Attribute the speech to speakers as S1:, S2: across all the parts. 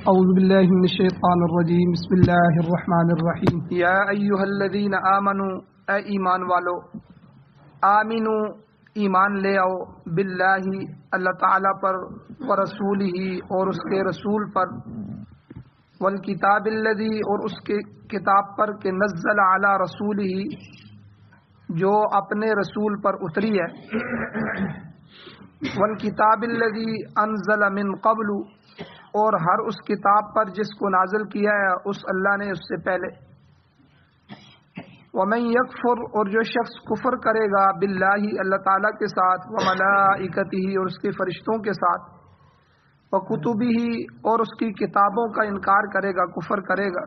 S1: اعوذ باللہ من الشیطان الرجیم بسم اللہ الرحمن الرحیم یا ایہا الذین آمنوا اے ایمان والو آمنو ایمان لے آؤ باللہ اللہ تعالیٰ پر ورسولہ اور اس کے رسول پر والکتاب الذی اور اس کے کتاب پر کہ نزل علی رسولہ جو اپنے رسول پر اتری ہے والکتاب الذی انزل من قبل اور ہر اس کتاب پر جس کو نازل کیا ہے اس اللہ نے اس سے پہلے ومن یکفر اور جو شخص کفر کرے گا باللہ اللہ تعالیٰ کے ساتھ وملائکتہ اور اس کے فرشتوں کے ساتھ وکتبہ اور اس کی کتابوں کا انکار کرے گا کفر کرے گا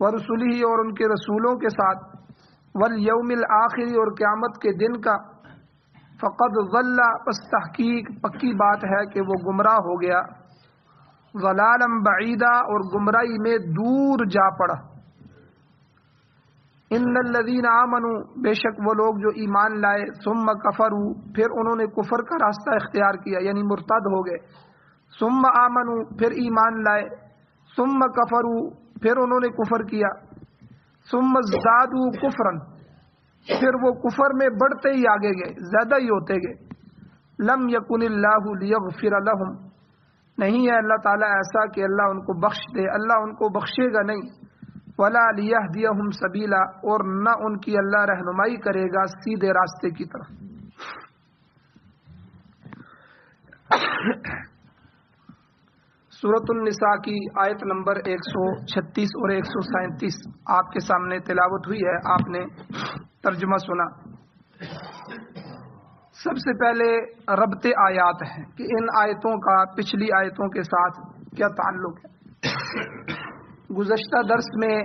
S1: ورسلہ اور ان کے رسولوں کے ساتھ والیوم الآخر اور قیامت کے دن کا فقد ضل پس تحقیق پکی بات ہے کہ وہ گمراہ ہو گیا ضلالا بعیدا اور گمراہی میں دور جا پڑا ان الذین آمنوا بے شک وہ لوگ جو ایمان لائے ثم کفروا پھر انہوں نے کفر کا راستہ اختیار کیا یعنی مرتد ہو گئے ثم آمنوا پھر ایمان لائے ثم کفروا پھر انہوں نے کفر کیا ثم ازدادوا کفرا پھر وہ کفر میں بڑھتے ہی آگے گئے زیادہ ہی ہوتے گئے لم یکن اللہ لیغفر لهم نہیں ہے اللہ تعالیٰ ایسا کہ اللہ ان کو بخش دے اللہ ان کو بخشے گا نہیں ولا لیہدیہم سبیلا اور نہ ان کی اللہ رہنمائی کرے گا سیدھے راستے کی طرف سورۃ النساء کی آیت نمبر 136 اور 137 آپ کے سامنے تلاوت ہوئی ہے آپ نے ترجمہ سنا سب سے پہلے ربط آیات ہیں کہ ان آیتوں کا پچھلی آیتوں کے ساتھ کیا تعلق ہے گزشتہ درس میں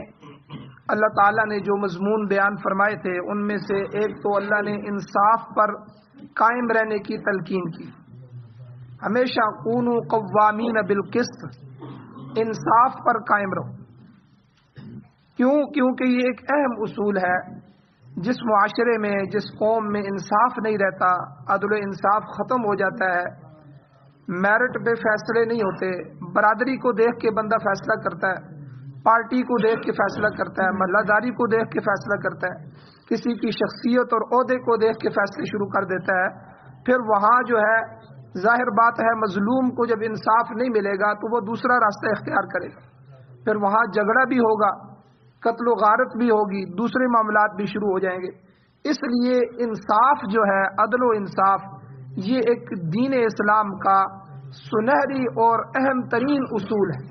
S1: اللہ تعالیٰ نے جو مضمون بیان فرمائے تھے ان میں سے ایک تو اللہ نے انصاف پر قائم رہنے کی تلقین کی ہمیشہ کونوا قوامین بالقسط انصاف پر قائم رہو کیونکہ یہ ایک اہم اصول ہے جس معاشرے میں جس قوم میں انصاف نہیں رہتا عدل و انصاف ختم ہو جاتا ہے میرٹ پہ فیصلے نہیں ہوتے برادری کو دیکھ کے بندہ فیصلہ کرتا ہے پارٹی کو دیکھ کے فیصلہ کرتا ہے محلہ داری کو دیکھ کے فیصلہ کرتا ہے کسی کی شخصیت اور عہدے کو دیکھ کے فیصلے شروع کر دیتا ہے پھر وہاں جو ہے ظاہر بات ہے مظلوم کو جب انصاف نہیں ملے گا تو وہ دوسرا راستہ اختیار کرے گا پھر وہاں جھگڑا بھی ہوگا قتل و غارت بھی ہوگی دوسرے معاملات بھی شروع ہو جائیں گے اس لیے انصاف جو ہے عدل و انصاف یہ ایک دین اسلام کا سنہری اور اہم ترین اصول ہے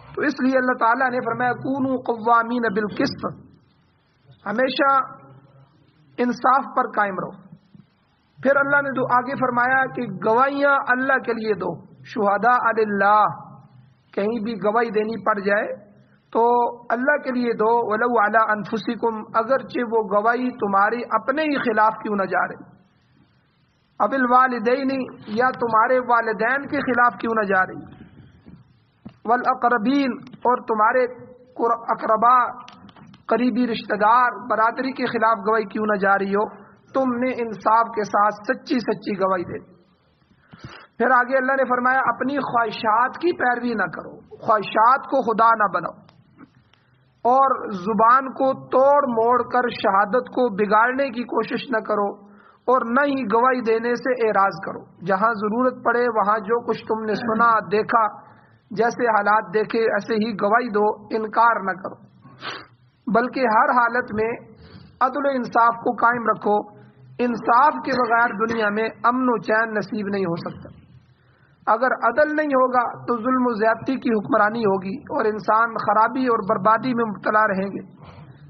S1: تو اس لیے اللہ تعالیٰ نے فرمایا کونوا قوامین بالقسط ہمیشہ انصاف پر قائم رہو پھر اللہ نے تو آگے فرمایا کہ گواہیاں اللہ کے لیے دو شہداء للہ کہیں بھی گواہی دینی پڑ جائے تو اللہ کے لیے دو ولو علی انفسکم اگرچہ وہ گواہی تمہاری اپنے ہی خلاف کیوں نہ جا رہی اب الوالدین یا تمہارے والدین کے خلاف کیوں نہ جا رہی والاقربین اور تمہارے اقربا قریبی رشتہ دار برادری کے خلاف گواہی کیوں نہ جا رہی ہو تم نے انصاف کے ساتھ سچی گواہی دے پھر آگے اللہ نے فرمایا اپنی خواہشات کی پیروی نہ کرو خواہشات کو خدا نہ بناؤ اور زبان کو توڑ موڑ کر شہادت کو بگاڑنے کی کوشش نہ کرو اور نہ ہی گواہی دینے سے اعراض کرو جہاں ضرورت پڑے وہاں جو کچھ تم نے سنا دیکھا جیسے حالات دیکھے ایسے ہی گواہی دو انکار نہ کرو بلکہ ہر حالت میں عدل و انصاف کو قائم رکھو انصاف کے بغیر دنیا میں امن و چین نصیب نہیں ہو سکتا اگر عدل نہیں ہوگا تو ظلم و زیادتی کی حکمرانی ہوگی اور انسان خرابی اور بربادی میں مبتلا رہیں گے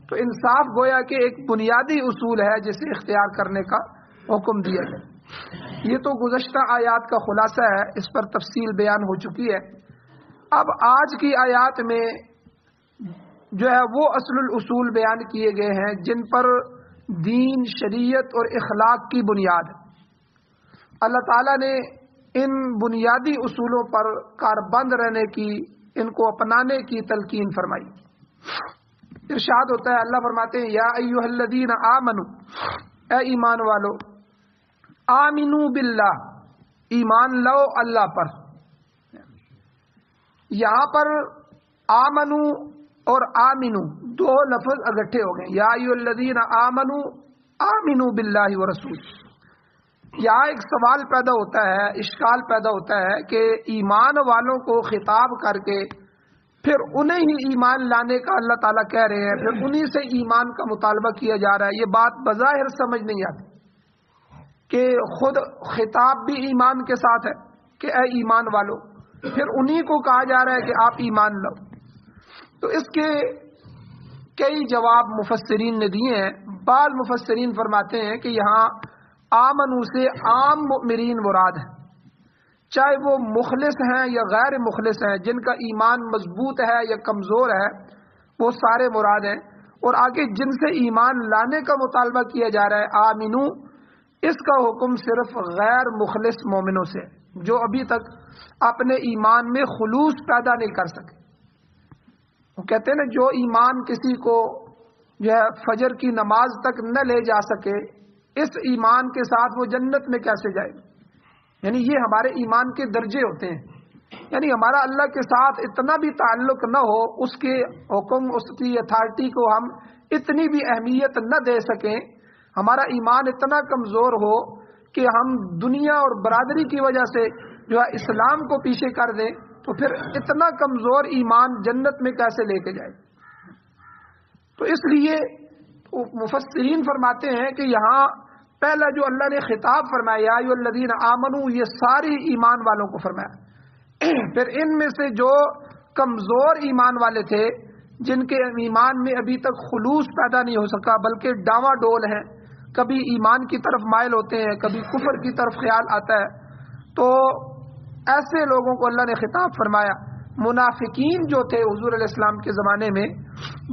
S1: تو انصاف گویا کہ ایک بنیادی اصول ہے جسے اختیار کرنے کا حکم دیا گیا یہ تو گزشتہ آیات کا خلاصہ ہے اس پر تفصیل بیان ہو چکی ہے اب آج کی آیات میں جو ہے وہ اصل الاصول بیان کیے گئے ہیں جن پر دین شریعت اور اخلاق کی بنیاد ہے اللہ تعالیٰ نے ان بنیادی اصولوں پر کاربند رہنے کی ان کو اپنانے کی تلقین فرمائی ارشاد ہوتا ہے اللہ فرماتے ہیں یا ایھا الذین آمنوا اے ایمان والو آمنو باللہ ایمان لو اللہ پر یہاں پر آمنو اور آمنو دو لفظ اکٹھے ہو گئے. یا ایھا الذین آمنو آمنو باللہ ورسول. یہاں ایک سوال پیدا ہوتا ہے، اشکال پیدا ہوتا ہے کہ ایمان والوں کو خطاب کر کے پھر انہیں ہی ایمان لانے کا اللہ تعالیٰ کہہ رہے ہیں، پھر انہی سے ایمان کا مطالبہ کیا جا رہا ہے. یہ بات بظاہر سمجھ نہیں آتی کہ خود خطاب بھی ایمان کے ساتھ ہے کہ اے ایمان والو، پھر انہی کو کہا جا رہا ہے کہ آپ ایمان لاؤ. تو اس کے کئی جواب مفسرین نے دیے ہیں. بعض مفسرین فرماتے ہیں کہ یہاں آمنو سے عام مؤمنین مراد ہیں، چاہے وہ مخلص ہیں یا غیر مخلص ہیں، جن کا ایمان مضبوط ہے یا کمزور ہے، وہ سارے مراد ہیں. اور آگے جن سے ایمان لانے کا مطالبہ کیا جا رہا ہے آمنو، اس کا حکم صرف غیر مخلص مومنوں سے، جو ابھی تک اپنے ایمان میں خلوص پیدا نہیں کر سکے. وہ کہتے ہیں نا، جو ایمان کسی کو جو ہے فجر کی نماز تک نہ لے جا سکے، اس ایمان کے ساتھ وہ جنت میں کیسے جائے گا. یعنی یہ ہمارے ایمان کے درجے ہوتے ہیں. یعنی ہمارا اللہ کے ساتھ اتنا بھی تعلق نہ ہو، اس کے حکم، اس کی اتھارٹی کو ہم اتنی بھی اہمیت نہ دے سکیں، ہمارا ایمان اتنا کمزور ہو کہ ہم دنیا اور برادری کی وجہ سے جو ہے اسلام کو پیچھے کر دیں، تو پھر اتنا کمزور ایمان جنت میں کیسے لے کے جائے. تو اس لیے مفسرین فرماتے ہیں کہ یہاں پہلا جو اللہ نے خطاب فرمایا یا ایھا الذین آمنو، یہ ساری ایمان والوں کو فرمایا. پھر ان میں سے جو کمزور ایمان والے تھے، جن کے ایمان میں ابھی تک خلوص پیدا نہیں ہو سکا، بلکہ ڈاواں ڈول ہیں، کبھی ایمان کی طرف مائل ہوتے ہیں، کبھی کفر کی طرف خیال آتا ہے، تو ایسے لوگوں کو اللہ نے خطاب فرمایا. منافقین جو تھے حضور علیہ السلام کے زمانے میں،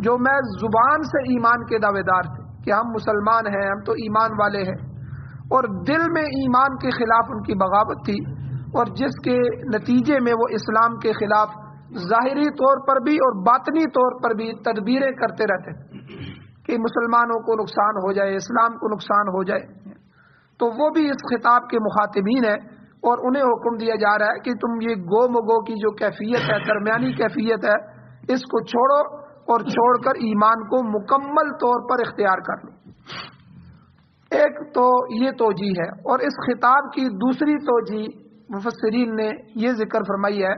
S1: جو میں زبان سے ایمان کے دعوے دار تھے کہ ہم مسلمان ہیں، ہم تو ایمان والے ہیں، اور دل میں ایمان کے خلاف ان کی بغاوت تھی، اور جس کے نتیجے میں وہ اسلام کے خلاف ظاہری طور پر بھی اور باطنی طور پر بھی تدبیریں کرتے رہتے کہ مسلمانوں کو نقصان ہو جائے، اسلام کو نقصان ہو جائے. تو وہ بھی اس خطاب کے مخاطبین ہیں، اور انہیں حکم دیا جا رہا ہے کہ تم یہ گو مگو کی جو کیفیت ہے، درمیانی کیفیت ہے، اس کو چھوڑو اور چھوڑ کر ایمان کو مکمل طور پر اختیار کر لو. ایک تو یہ توجیہ ہے. اور اس خطاب کی دوسری توجیہ مفسرین نے یہ ذکر فرمائی ہے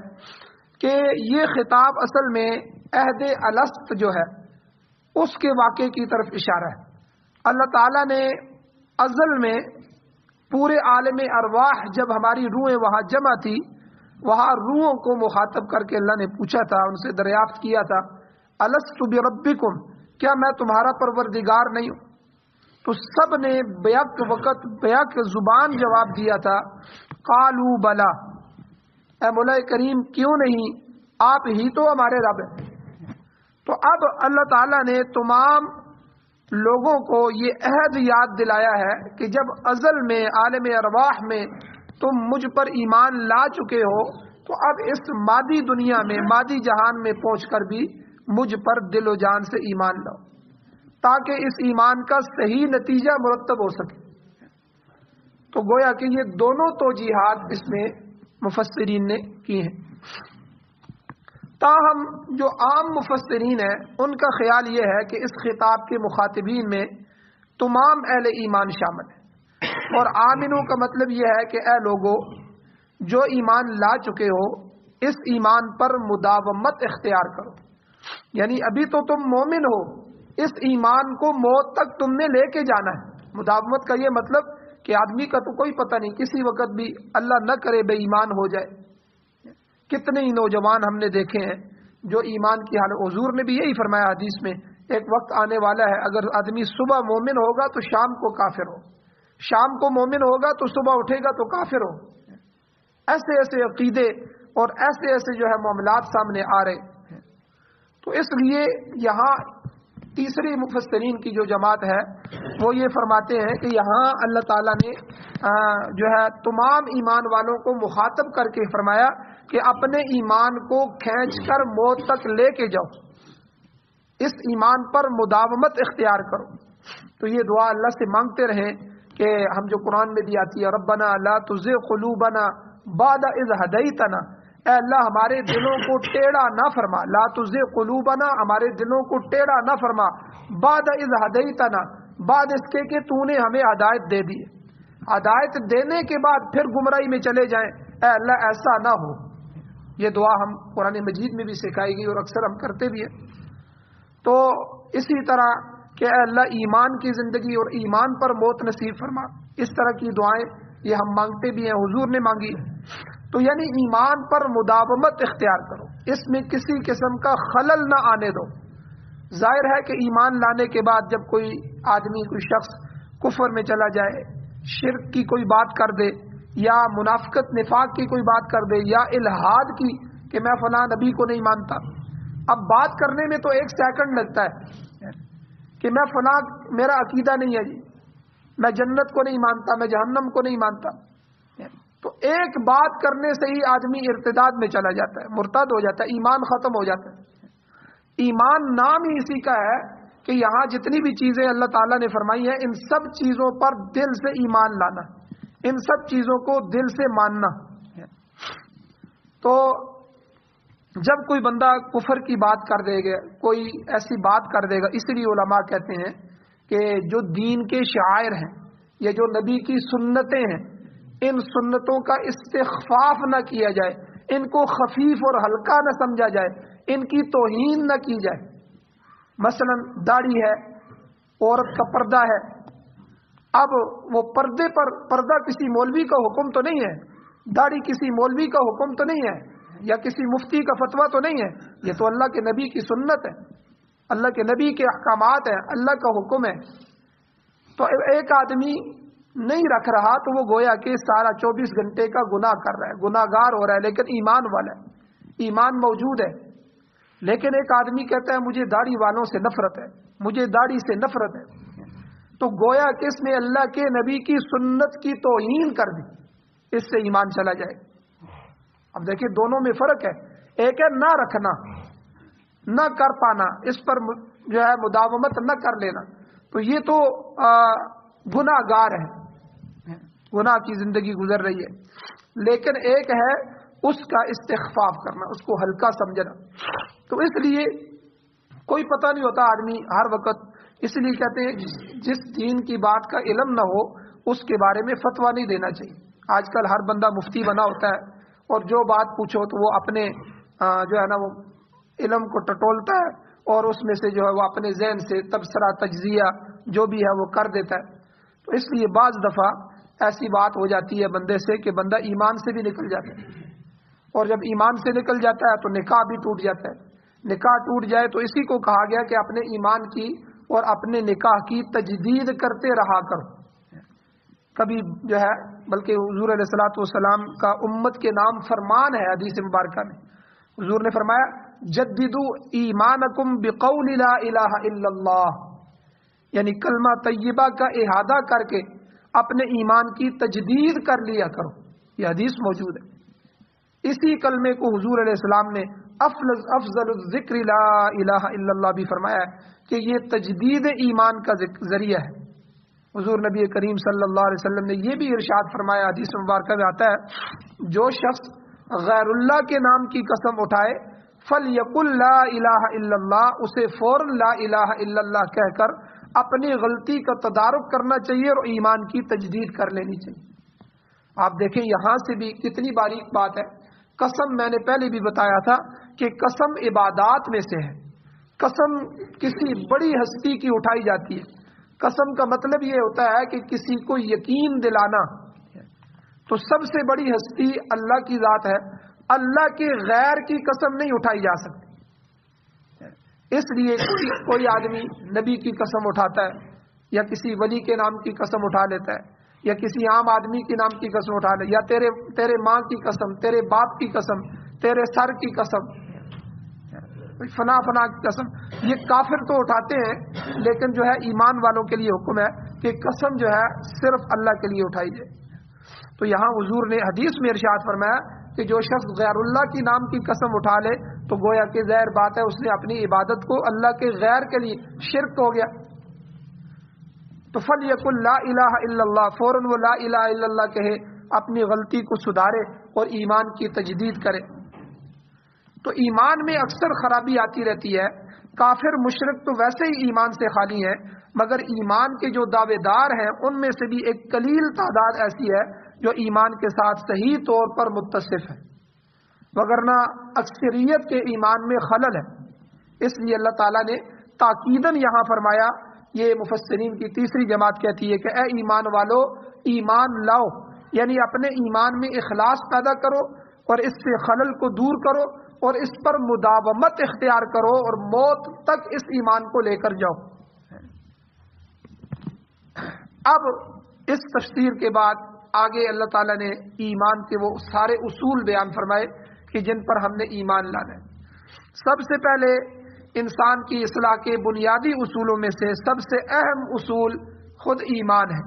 S1: کہ یہ خطاب اصل میں عہد الست جو ہے اس کے واقعے کی طرف اشارہ ہے. اللہ تعالیٰ نے ازل میں پورے عالم ارواح، جب ہماری روحیں وہاں جمع تھی، وہاں روحوں کو مخاطب کر کے اللہ نے پوچھا تھا، ان سے دریافت کیا تھا، الست بربکم، کیا میں تمہارا پروردگار نہیں ہوں؟ تو سب نے بیک وقت بیک زبان جواب دیا تھا، قالوا بلا، اے مولا کریم کیوں نہیں، آپ ہی تو ہمارے رب ہیں. تو اب اللہ تعالیٰ نے تمام لوگوں کو یہ عہد یاد دلایا ہے کہ جب ازل میں عالم ارواح میں تم مجھ پر ایمان لا چکے ہو، تو اب اس مادی دنیا میں، مادی جہان میں پہنچ کر بھی مجھ پر دل و جان سے ایمان لاؤ، تاکہ اس ایمان کا صحیح نتیجہ مرتب ہو سکے. تو گویا کہ یہ دونوں توجیحات اس میں مفسرین نے کی ہیں. تاہم جو عام مفسرین ہیں ان کا خیال یہ ہے کہ اس خطاب کے مخاطبین میں تمام اہل ایمان شامل ہیں، اور آمنو کا مطلب یہ ہے کہ اے لوگو جو ایمان لا چکے ہو، اس ایمان پر مداومت اختیار کرو. یعنی ابھی تو تم مومن ہو، اس ایمان کو موت تک تم نے لے کے جانا ہے. مداومت کا یہ مطلب کہ آدمی کا تو کوئی پتہ نہیں، کسی وقت بھی اللہ نہ کرے بے ایمان ہو جائے. کتنے ہی نوجوان ہم نے دیکھے ہیں جو ایمان کی حالت، حضور نے بھی یہی فرمایا حدیث میں، ایک وقت آنے والا ہے اگر آدمی صبح مومن ہوگا تو شام کو کافر ہو، شام کو مومن ہوگا تو صبح اٹھے گا تو کافر ہو. ایسے ایسے عقیدے اور ایسے ایسے جو ہے معاملات سامنے آ رہے ہیں. تو اس لیے یہاں تیسری مفسرین کی جو جماعت ہے وہ یہ فرماتے ہیں کہ یہاں اللہ تعالیٰ نے جو ہے تمام ایمان والوں کو مخاطب کر کے فرمایا کہ اپنے ایمان کو کھینچ کر موت تک لے کے جاؤ، اس ایمان پر مداومت اختیار کرو. تو یہ دعا اللہ سے مانگتے رہیں کہ ہم جو قرآن میں بھی آتی ہے، ربنا لا تزغ قلوبنا بعد اذ ہدیتنا، اے اللہ ہمارے دلوں کو ٹیڑھا نہ فرما، لا تزغ قلوبنا، ہمارے دلوں کو ٹیڑھا نہ فرما، بعد اذ ہدیتنا، بعد اس کے کہ تو نے ہمیں ہدایت دے دی، ہدایت دینے کے بعد پھر گمراہی میں چلے جائیں، اے اللہ ایسا نہ ہو۔ یہ دعا ہم قرآن مجید میں بھی سکھائی گئی اور اکثر ہم کرتے بھی ہیں۔ تو اسی طرح کہ اے اللہ ایمان کی زندگی اور ایمان پر موت نصیب فرما، اس طرح کی دعائیں یہ ہم مانگتے بھی ہیں، حضور نے مانگی۔ تو یعنی ایمان پر مداومت اختیار کرو، اس میں کسی قسم کا خلل نہ آنے دو۔ ظاہر ہے کہ ایمان لانے کے بعد جب کوئی آدمی، کوئی شخص کفر میں چلا جائے، شرک کی کوئی بات کر دے، یا منافقت نفاق کی کوئی بات کر دے، یا الحاد کی کہ میں فلاں نبی کو نہیں مانتا، اب بات کرنے میں تو 1 سیکنڈ لگتا ہے کہ میں فلاں، میرا عقیدہ نہیں ہے جی، میں جنت کو نہیں مانتا، میں جہنم کو نہیں مانتا، تو ایک بات کرنے سے ہی آدمی ارتداد میں چلا جاتا ہے، مرتد ہو جاتا ہے، ایمان ختم ہو جاتا ہے۔ ایمان نام ہی اسی کا ہے کہ یہاں جتنی بھی چیزیں اللہ تعالیٰ نے فرمائی ہیں، ان سب چیزوں پر دل سے ایمان لانا، ان سب چیزوں کو دل سے ماننا۔ تو جب کوئی بندہ کفر کی بات کر دے گا، کوئی ایسی بات کر دے گا، اس لیے علماء کہتے ہیں کہ جو دین کے شعائر ہیں، یہ جو نبی کی سنتیں ہیں، ان سنتوں کا استخفاف نہ کیا جائے، ان کو خفیف اور ہلکا نہ سمجھا جائے، ان کی توہین نہ کی جائے۔ مثلا داڑھی ہے، عورت کا پردہ ہے، اب وہ پردے پر، پردہ کسی مولوی کا حکم تو نہیں ہے، داڑھی کسی مولوی کا حکم تو نہیں ہے، یا کسی مفتی کا فتویٰ تو نہیں ہے، یہ تو اللہ کے نبی کی سنت ہے، اللہ کے نبی کے احکامات ہیں، اللہ کا حکم ہے۔ تو ایک آدمی نہیں رکھ رہا تو وہ گویا کہ سارا 24 گھنٹے کا گناہ کر رہا ہے، گناہ گار ہو رہا ہے، لیکن ایمان والا ہے، ایمان موجود ہے۔ لیکن ایک آدمی کہتا ہے مجھے داڑھی والوں سے نفرت ہے، مجھے داڑھی سے نفرت ہے، تو گویا کہ اس نے اللہ کے نبی کی سنت کی توہین کر دی، اس سے ایمان چلا جائے۔ اب دیکھیں دونوں میں فرق ہے، ایک ہے نہ رکھنا، نہ کر پانا، اس پر جو ہے مداومت نہ کر لینا، تو یہ تو گناہ گار ہے، گناہ کی زندگی گزر رہی ہے۔ لیکن ایک ہے اس کا استخفاف کرنا، اس کو ہلکا سمجھنا۔ تو اس لیے کوئی پتہ نہیں ہوتا آدمی ہر وقت، اس لیے کہتے ہیں جس دین کی بات کا علم نہ ہو اس کے بارے میں فتویٰ نہیں دینا چاہیے۔ آج کل ہر بندہ مفتی بنا ہوتا ہے، اور جو بات پوچھو تو وہ اپنے جو ہے نا وہ علم کو ٹٹولتا ہے، اور اس میں سے جو ہے وہ اپنے ذہن سے تبصرہ، تجزیہ جو بھی ہے وہ کر دیتا ہے۔ تو اس لیے بعض دفعہ ایسی بات ہو جاتی ہے بندے سے کہ بندہ ایمان سے بھی نکل جاتا ہے، اور جب ایمان سے نکل جاتا ہے تو نکاح بھی ٹوٹ جاتا ہے۔ نکاح ٹوٹ جائے تو اسی کو کہا گیا کہ اپنے ایمان کی اور اپنے نکاح کی تجدید کرتے رہا کرو، کبھی جو ہے، بلکہ حضور علیہ الصلوۃ والسلام کا امت کے نام فرمان ہے حدیث مبارکہ میں، حضور نے فرمایا جددوا ایمانکم بقول لا الہ الا اللہ، یعنی کلمہ طیبہ کا احاطہ کر کے اپنے ایمان کی تجدید کر لیا کرو، یہ حدیث موجود ہے۔ اسی کلمے کو حضور علیہ السلام نے افضل الذکر لا الہ الا اللہ بھی فرمایا ہے کہ یہ تجدید ایمان کا ذریعہ ہے۔ حضور نبی کریم صلی اللہ علیہ وسلم نے یہ بھی ارشاد فرمایا، حدیث مبارکہ میں آتا ہے، جو شخص غیر اللہ کے نام کی قسم اٹھائے فَلْيَقُلْ لَا إِلَهَ إِلَّا اللَّهُ، اسے فوراً لا الہ الا اللہ کہہ کر اپنی غلطی کا تدارک کرنا چاہیے اور ایمان کی تجدید کر لینی چاہیے۔ آپ دیکھیں یہاں سے بھی کتنی باریک بات ہے۔ قسم میں نے پہلے بھی بتایا تھا کہ قسم عبادات میں سے ہے، قسم کسی بڑی ہستی کی اٹھائی جاتی ہے۔ قسم کا مطلب یہ ہوتا ہے کہ کسی کو یقین دلانا، تو سب سے بڑی ہستی اللہ کی ذات ہے، اللہ کے غیر کی قسم نہیں اٹھائی جا سکتی۔ اس لیے کوئی آدمی نبی کی قسم اٹھاتا ہے، یا کسی ولی کے نام کی قسم اٹھا لیتا ہے، یا کسی عام آدمی کے نام کی قسم اٹھا لے، یا تیرے ماں کی قسم، تیرے باپ کی قسم، تیرے سر کی قسم، فنا کی قسم، یہ کافر تو اٹھاتے ہیں، لیکن جو ہے ایمان والوں کے لیے حکم ہے کہ قسم جو ہے صرف اللہ کے لیے اٹھائی جائے۔ تو یہاں حضور نے حدیث میں ارشاد فرمایا کہ جو شخص غیر اللہ کی نام کی قسم اٹھا لے تو گویا کہ ظاہر بات ہے اس نے اپنی عبادت کو اللہ کے غیر کے لیے شرک ہو گیا۔ تو فَلْيَقُلْ لَا إِلَهَ إِلَّا اللَّهُ، فوراً وہ لا الہ الا اللہ کہے، اپنی غلطی کو سدھارے اور ایمان کی تجدید کرے۔ تو ایمان میں اکثر خرابی آتی رہتی ہے. کافر مشرک تو ویسے ہی ایمان سے خالی ہیں، مگر ایمان کے جو دعوے دار ہیں ان میں سے بھی ایک قلیل تعداد ایسی ہے جو ایمان کے ساتھ صحیح طور پر متصف ہے، وگرنہ اکثریت کے ایمان میں خلل ہے. اس لیے اللہ تعالیٰ نے تاکیداً یہاں فرمایا، یہ مفسرین کی تیسری جماعت کہتی ہے کہ اے ایمان والو ایمان لاؤ، یعنی اپنے ایمان میں اخلاص پیدا کرو اور اس سے خلل کو دور کرو اور اس پر مداومت اختیار کرو اور موت تک اس ایمان کو لے کر جاؤ. اب اس تفسیر کے بعد آگے اللہ تعالیٰ نے ایمان کے وہ سارے اصول بیان فرمائے کہ جن پر ہم نے ایمان لانا ہے. سب سے پہلے انسان کی اصلاح کے بنیادی اصولوں میں سے سب سے اہم اصول خود ایمان ہے،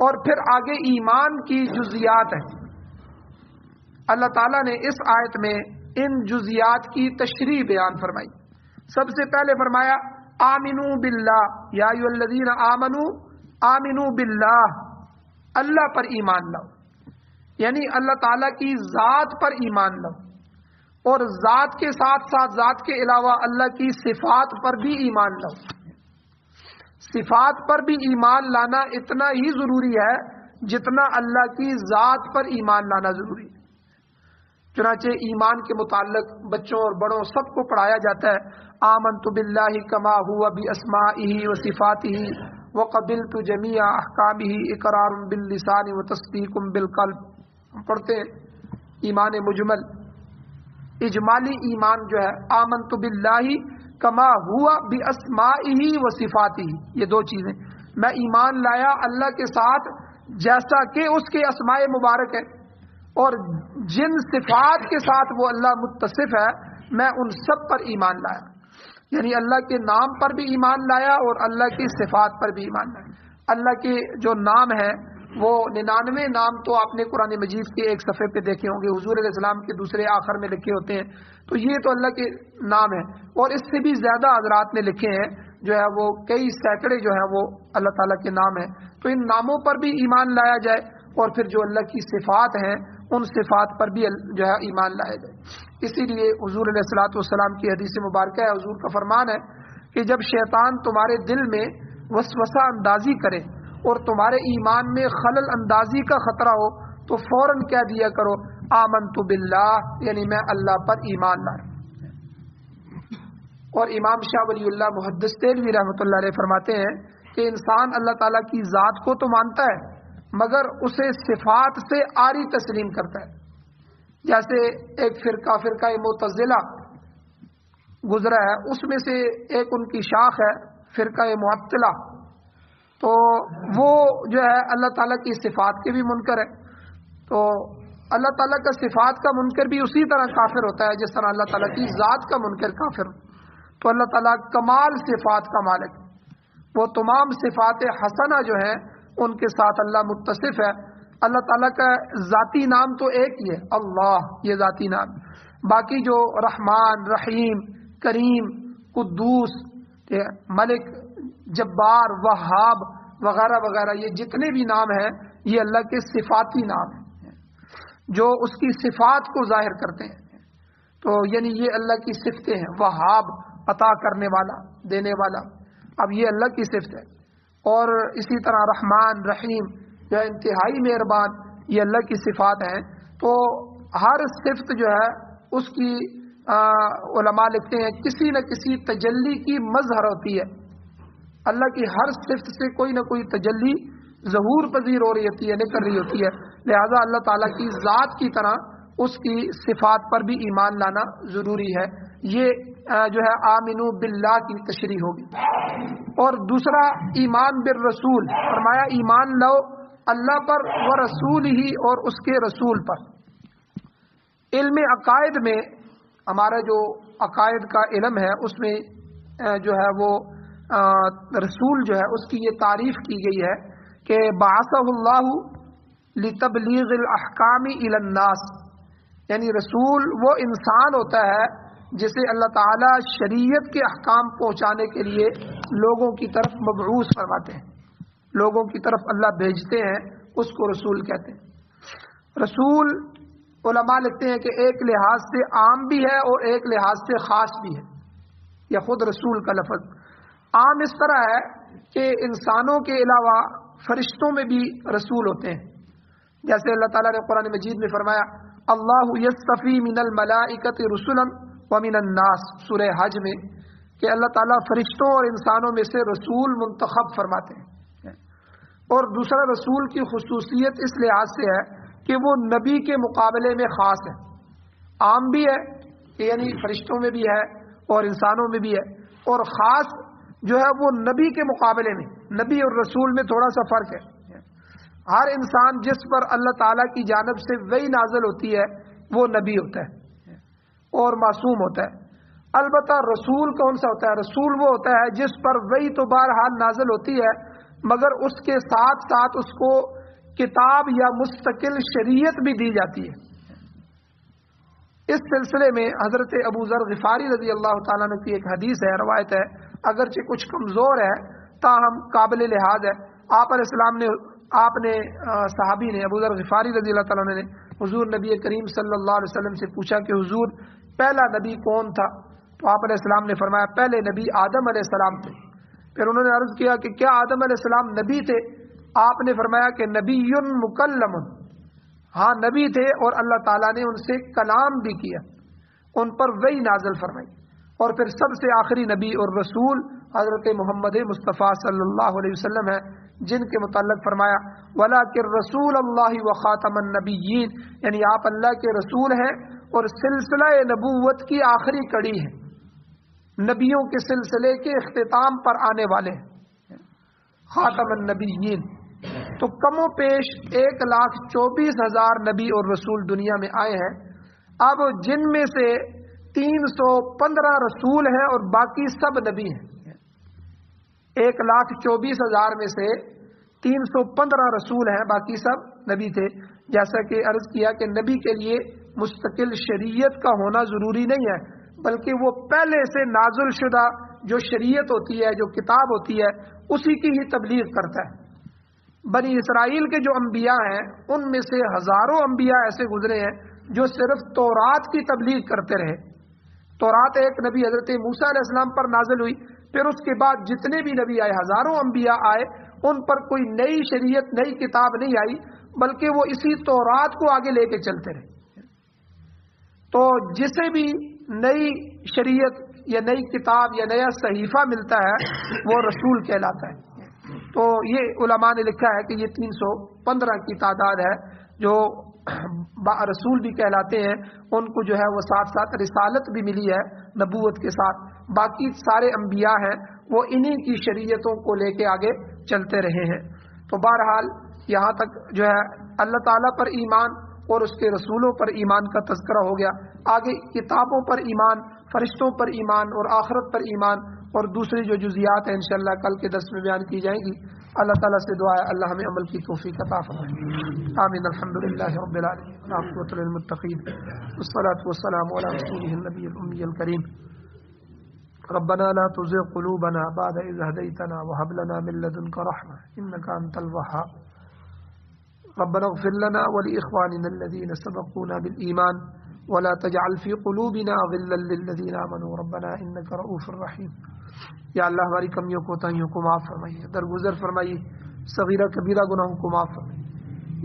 S1: اور پھر آگے ایمان کی جزیات ہیں. اللہ تعالیٰ نے اس آیت میں ان جزیات کی تشریح بیان فرمائی. سب سے پہلے فرمایا آمنو باللہ یا ایھا الذین آمنو آمنو باللہ، اللہ پر ایمان لاؤ، یعنی اللہ تعالیٰ کی ذات پر ایمان لاؤ، اور ذات کے ساتھ ساتھ ذات کے علاوہ اللہ کی صفات پر بھی ایمان لاؤ. صفات پر بھی ایمان لانا اتنا ہی ضروری ہے جتنا اللہ کی ذات پر ایمان لانا ضروری ہے. چنانچہ ایمان کے متعلق بچوں اور بڑوں سب کو پڑھایا جاتا ہے، آمنت باللہ کما ہوا باسمائہ وصفاتہ وقبلت جمیع احکامہ اقرار باللسان وتصدیق بالقلب. ہم پڑھتے ہیں ایمان مجمل. اجمالی ایمان جو ہے آمنت باللہ کما ہوا باسمائہ وصفاتہ، یہ دو چیزیں. میں ایمان لایا اللہ کے ساتھ جیسا کہ اس کے اسماء مبارک ہے، اور جن صفات کے ساتھ وہ اللہ متصف ہے میں ان سب پر ایمان لایا. یعنی اللہ کے نام پر بھی ایمان لایا اور اللہ کی صفات پر بھی ایمان لایا. اللہ کے جو نام ہے وہ 99 نام تو آپ نے قرآن مجید کے ایک صفحے پہ دیکھے ہوں گے، حضور علیہ السلام کے دوسرے آخر میں لکھے ہوتے ہیں. تو یہ تو اللہ کے نام ہے، اور اس سے بھی زیادہ حضرات نے لکھے ہیں جو ہے وہ کئی سینکڑے جو ہے وہ اللہ تعالیٰ کے نام ہیں. تو ان ناموں پر بھی ایمان لایا جائے، اور پھر جو اللہ کی صفات ہیں ان صفات پر بھی جو ہے ایمان لایا جائے. اسی لیے حضور علیہ الصلوۃ والسلام کی حدیث مبارکہ ہے، حضور کا فرمان ہے کہ جب شیطان تمہارے دل میں وسوسہ اندازی کرے اور تمہارے ایمان میں خلل اندازی کا خطرہ ہو تو فوراً کہہ دیا کرو آمنت باللہ، یعنی میں اللہ پر ایمان لایا. اور امام شاہ ولی اللہ محدث دہلوی رحمۃ اللہ علیہ فرماتے ہیں کہ انسان اللہ تعالیٰ کی ذات کو تو مانتا ہے مگر اسے صفات سے عاری تسلیم کرتا ہے. جیسے ایک فرقہ معتزلہ گزرا ہے، اس میں سے ایک ان کی شاخ ہے فرقہ معطلہ. تو وہ جو ہے اللہ تعالیٰ کی صفات کے بھی منکر ہے. تو اللہ تعالیٰ کا صفات کا منکر بھی اسی طرح کافر ہوتا ہے جس طرح اللہ تعالیٰ کی ذات کا منکر کافر. تو اللہ تعالیٰ کمال صفات کا مالک، وہ تمام صفات حسنہ جو ہیں ان کے ساتھ اللہ متصف ہے. اللہ تعالیٰ کا ذاتی نام تو ایک ہی ہے اللہ، یہ ذاتی نام. باقی جو رحمان، رحیم، کریم، قدوس، ملک، جبار، وہاب وغیرہ وغیرہ، یہ جتنے بھی نام ہیں یہ اللہ کے صفاتی نام ہیں جو اس کی صفات کو ظاہر کرتے ہیں. تو یعنی یہ اللہ کی صفتیں ہیں. وہاب عطا کرنے والا، دینے والا، اب یہ اللہ کی صفت ہے. اور اسی طرح رحمان، رحیم جو انتہائی مہربان، یہ اللہ کی صفات ہیں. تو ہر صفت جو ہے اس کی علماء لکھتے ہیں کسی نہ کسی تجلی کی مظہر ہوتی ہے. اللہ کی ہر صفت سے کوئی نہ کوئی تجلی ظہور پذیر ہو رہی ہوتی ہے، نکل رہی ہوتی ہے. لہذا اللہ تعالیٰ کی ذات کی طرح اس کی صفات پر بھی ایمان لانا ضروری ہے. یہ جو ہے آمنو باللہ کی تشریح ہوگی. اور دوسرا ایمان بالرسول، فرمایا ایمان لو اللہ پر و رسول ہی، اور اس کے رسول پر. علم عقائد میں ہمارا جو عقائد کا علم ہے اس میں جو ہے وہ رسول جو ہے اس کی یہ تعریف کی گئی ہے کہ بعثہ اللہ لتبلیغ الاحکام الی الناس، یعنی رسول وہ انسان ہوتا ہے جسے اللہ تعالیٰ شریعت کے احکام پہنچانے کے لیے لوگوں کی طرف مبعوث فرماتے ہیں، لوگوں کی طرف اللہ بھیجتے ہیں، اس کو رسول کہتے ہیں. رسول علماء لکھتے ہیں کہ ایک لحاظ سے عام بھی ہے اور ایک لحاظ سے خاص بھی ہے. یا خود رسول کا لفظ عام اس طرح ہے کہ انسانوں کے علاوہ فرشتوں میں بھی رسول ہوتے ہیں. جیسے اللہ تعالیٰ نے قرآن مجید میں فرمایا اللہ یصطفی من الملائکۃ رسلا ومن الناس سورہ حج میں کہ اللہ تعالیٰ فرشتوں اور انسانوں میں سے رسول منتخب فرماتے ہیں. اور دوسرا رسول کی خصوصیت اس لحاظ سے ہے کہ وہ نبی کے مقابلے میں خاص ہے. عام بھی ہے کہ یعنی فرشتوں میں بھی ہے اور انسانوں میں بھی ہے, اور خاص جو ہے وہ نبی کے مقابلے میں, نبی اور رسول میں تھوڑا سا فرق ہے. ہر انسان جس پر اللہ تعالیٰ کی جانب سے وحی نازل ہوتی ہے وہ نبی ہوتا ہے اور معصوم ہوتا ہے. البتہ رسول کون سا ہوتا ہے؟ رسول وہ ہوتا ہے جس پر وحی تو بہرحال نازل ہوتی ہے مگر اس کے ساتھ ساتھ اس کو کتاب یا مستقل شریعت بھی دی جاتی ہے. اس سلسلے میں حضرت ابو ذر غفاری رضی اللہ تعالیٰ عنہ کی ایک حدیث ہے, روایت ہے, اگرچہ کچھ کمزور ہے تاہم قابل لحاظ ہے. آپ علیہ السلام نے صحابی نے ابو ذر غفاری رضی اللہ تعالیٰ عنہ نے حضور نبی کریم صلی اللہ علیہ وسلم سے پوچھا کہ حضور پہلا نبی کون تھا؟ تو آپ علیہ السلام نے فرمایا پہلے نبی آدم علیہ السلام تھے. پھر انہوں نے عرض کیا کہ کیا آدم علیہ السلام نبی تھے؟ آپ نے فرمایا کہ نبی مکلم, ہاں نبی تھے اور اللہ تعالیٰ نے ان سے کلام بھی کیا, ان پر وحی نازل فرمائی. اور پھر سب سے آخری نبی اور رسول حضرت محمد مصطفیٰ صلی اللہ علیہ وسلم ہے, جن کے متعلق فرمایا وَلَٰكِن رَّسُولَ اللَّهِ وَخَاتَمَ النَّبِيِّينَ, یعنی آپ اللہ کے رسول ہیں اور سلسلہ نبوت کی آخری کڑی ہے, نبیوں کے سلسلے کے اختتام پر آنے والے ہیں, خاتم النبیین. تو کم و پیش 1,24,000 نبی اور رسول دنیا میں آئے ہیں. اب جن میں سے 315 رسول ہیں اور باقی سب نبی ہیں. 1,24,000 میں سے 315 رسول ہیں, باقی سب نبی تھے. جیسا کہ عرض کیا کہ نبی کے لیے مستقل شریعت کا ہونا ضروری نہیں ہے, بلکہ وہ پہلے سے نازل شدہ جو شریعت ہوتی ہے, جو کتاب ہوتی ہے, اسی کی ہی تبلیغ کرتا ہے. بنی اسرائیل کے جو انبیاء ہیں ان میں سے ہزاروں انبیاء ایسے گزرے ہیں جو صرف تورات کی تبلیغ کرتے رہے. تورات ایک نبی حضرت موسیٰ علیہ السلام پر نازل ہوئی, پھر اس کے بعد جتنے بھی نبی آئے, ہزاروں انبیاء آئے, ان پر کوئی نئی شریعت نئی کتاب نہیں آئی, بلکہ وہ اسی تورات کو آگے لے کے چلتے رہے. تو جسے بھی نئی شریعت یا نئی کتاب یا نیا صحیفہ ملتا ہے وہ رسول کہلاتا ہے. تو یہ علماء نے لکھا ہے کہ یہ 315 کی تعداد ہے جو رسول بھی کہلاتے ہیں. ان کو جو ہے وہ ساتھ ساتھ رسالت بھی ملی ہے نبوت کے ساتھ. باقی سارے انبیاء ہیں وہ انہی کی شریعتوں کو لے کے آگے چلتے رہے ہیں. تو بہرحال یہاں تک جو ہے اللہ تعالیٰ پر ایمان اور اس کے رسولوں پر ایمان کا تذکرہ ہو گیا. آگے کتابوں پر ایمان, فرشتوں پر ایمان اور آخرت پر ایمان اور دوسری جو جزیات ہیں انشاءاللہ کل کے درس میں بیان کی جائیں گی. اللہ تعالیٰ سے دعا ہے اللہ ہمیں عمل کی توفیق عطا فرمائے. آمین. الحمدللہ رب العالمین والعاقبۃ للمتقین والصلاۃ والسلام علی رسولہ النبی الأمی الکریم. ربنا لا تزغ قلوبنا بعد إذ هديتنا وهب لنا من لدنك رحمة إنك أنت الوهاب. ربنا اغفر لنا ولإخواننا الذين سبقونا بالإيمان ولا تجعل في قلوبنا غلا للذين آمنوا ربنا إنك رؤوف رحيم. یا اللہ ہماری کمیوں کوتاہیوں کو معاف فرمائیے, درگزر فرمائیے, صغیرہ کبیرہ گناہوں کو معاف فرمائیے.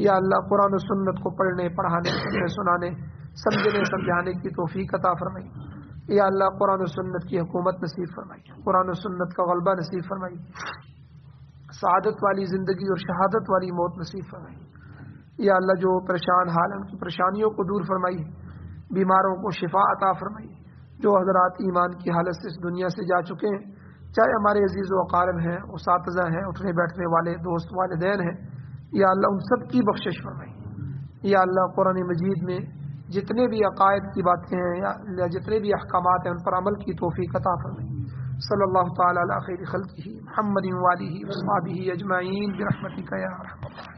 S1: یا اللہ قرآن و سنت کو پڑھنے, پڑھانے, سنانے, سمجھنے, سمجھانے کی توفیق عطا فرمائیے. یا اللہ قرآن و سنت کی حکومت نصیب فرمائیے, قرآن و سنت کا غلبہ نصیب فرمائیے, سعادت والی زندگی اور شہادت والی موت نصیب فرمائیے. یا اللہ جو پریشان حال ہیں ان کی پریشانیوں کو دور فرمائیے, بیماروں کو شفا عطا فرمائیے. جو حضرات ایمان کی حالت سے اس دنیا سے جا چکے ہیں, چاہے ہمارے عزیز و اقارب ہیں, اساتذہ ہیں, اٹھنے بیٹھنے والے دوست, والدین ہیں, یا اللہ ان سب کی بخشش فرمائیے. یا اللہ قرآن مجید میں جتنے بھی عقائد کی باتیں ہیں یا جتنے بھی احکامات ہیں ان پر عمل کی توفیق عطا فرمائیے. صلی اللہ تعالی علی خیر خلقہ محمد و آلہ و اصحابہ اجمعین برحمتک یا ارحم الراحمین.